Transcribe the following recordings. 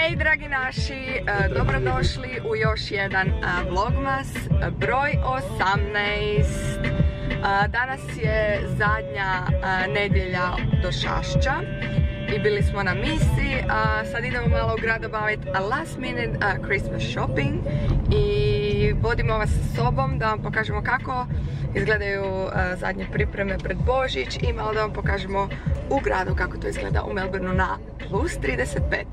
Hej dragi naši, dobrodošli u još jedan vlogmas, broj 18. Danas je zadnja nedjelja do Šašća i bili smo na misi. Sad idemo malo u grad obaviti last minute Christmas shopping i vodimo vas sa sobom da vam pokažemo kako izgledaju zadnje pripreme pred Božić i malo da vam pokažemo u gradu kako to izgleda u Melbourneu na plus 35.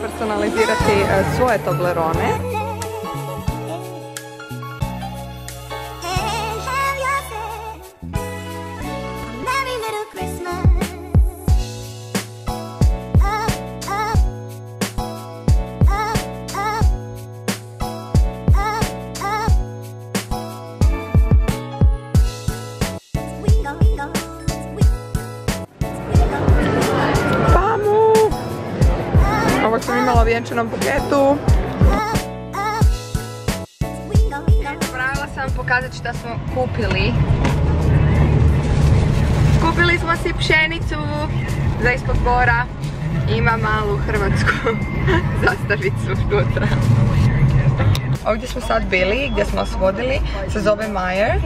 Personalizirati svoje Toblerone. Ovo sam imala u vjenčanom paketu. Zaboravila sam pokazati šta smo kupili. Kupili smo si pšenicu za ispod bora. Ima malu hrvatsku zastavicu unutra. Ovdje smo sad bili, gdje smo vas vodili, se zove Meijer.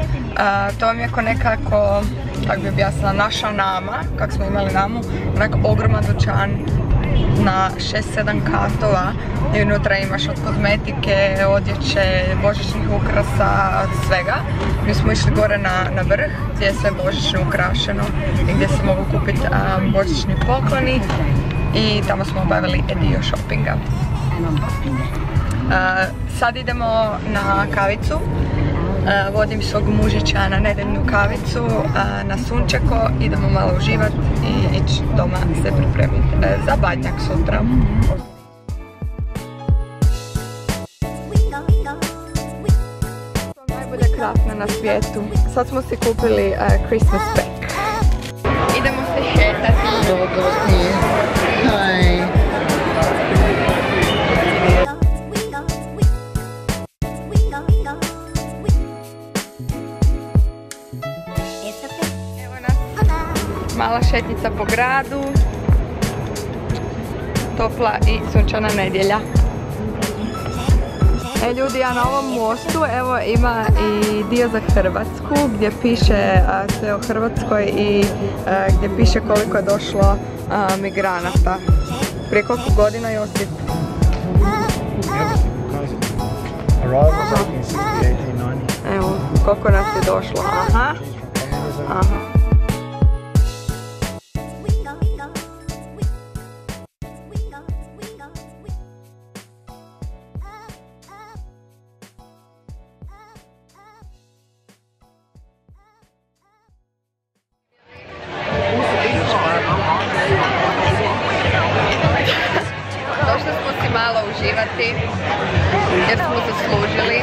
To vam je ko nekako, kako bi objasnila, naša nama, kako smo imali namu, onako ogroman dućan na 6-7 katova i unutra imaš od kozmetike, odjeće, božićnih ukrasa, svega. Mi smo išli gore na vrh gdje je sve božićno ukrašeno i gdje se mogu kupiti božićni pokloni i tamo smo obavili dio shoppinga. Sad idemo na kavicu. Vodim svog mužića na nedeljnu kavicu, na sunčeko, idemo malo uživati i ići doma se pripremiti za badnjak sutra. Najbolja krafna na svijetu. Sad smo si kupili Christmas pack. Idemo se šetati. Mala šetnica po gradu, topla i sunčana nedjelja. Ljudi, ja na ovom mostu evo ima i dio za Hrvatsku gdje piše sve o Hrvatskoj i gdje piše koliko je došlo migranata. Prije koliko godina, Josip? Evo, koliko nas je došlo, aha. Došli smo si malo uživati jer smo zaslužili.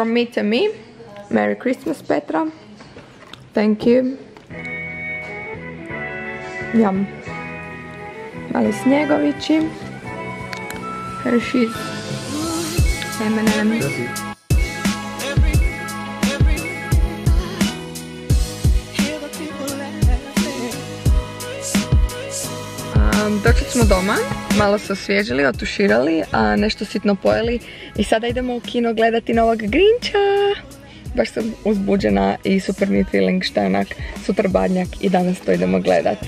From me to me. Merry Christmas, Petra. Thank you. Yum. Mali snjegovići. Hershey's. M&M. Došli smo doma, malo se osvježili, otuširali, a nešto sitno pojeli i sada idemo u kino gledati novog Grinča. Baš sam uzbuđena i super mi je feeling što je onak sutra badnjak i danas to idemo gledati.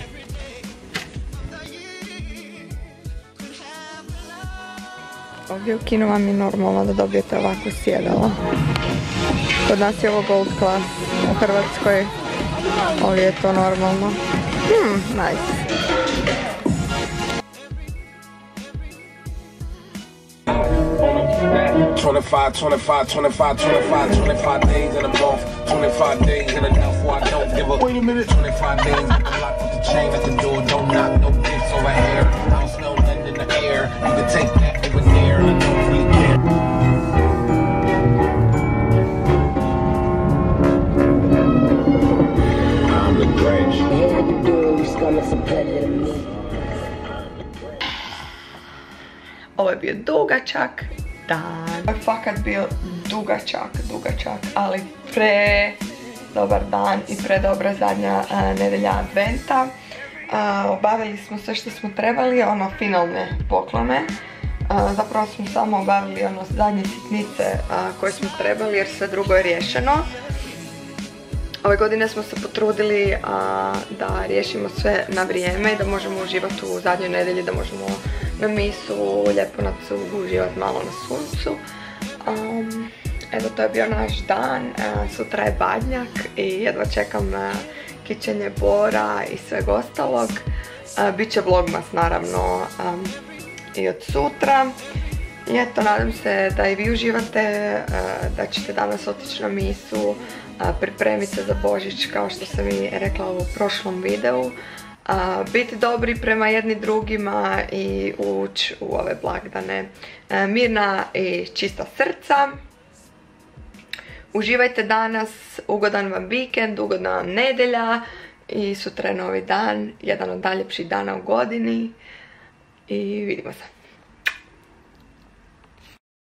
Ovdje u kinu vam je normalno da dobijete ovako sjedalo. Kod nas je ovo gold class, u Hrvatskoj ovdje je to normalno. Nice. 25 days in a month, 25 days in a month, I don't give a wait a minute, 25 days, I'm locked with the chain at the door, don't knock, no dicks over here, I don't smell nothing in the air, you can take that over there, I don't really care. I'm the Grinch. Yeah, you do, you stomach some pleasure to me. Ovo je bio dugačak dan. Ovo je fakat bio dugačak, ali dobar dan i dobra zadnja nedelja adventa. Obavili smo sve što smo trebali, finalne poklone. Zapravo smo samo obavili zadnje sitnice koje smo trebali jer sve drugo je riješeno. Ove godine smo se potrudili da riješimo sve na vrijeme i da možemo uživati u zadnjoj nedelji, da možemo na misu, lijepo na cugu, uživati malo na suncu. Evo, to je bio naš dan, sutra je badnjak i jedva čekam kićenje bora i sveg ostalog. Biće vlogmas naravno i od sutra. I eto, nadam se da i vi uživate, da ćete danas otići na misu, pripremiti se za Božić kao što sam i rekla u prošlom videu. Biti dobri prema jedni drugima i ući u ove blagdane mirna i čista srca. Uživajte danas, ugodan vam vikend, ugodna vam nedelja i sutra je novi dan, jedan od najljepših dana u godini i vidimo se.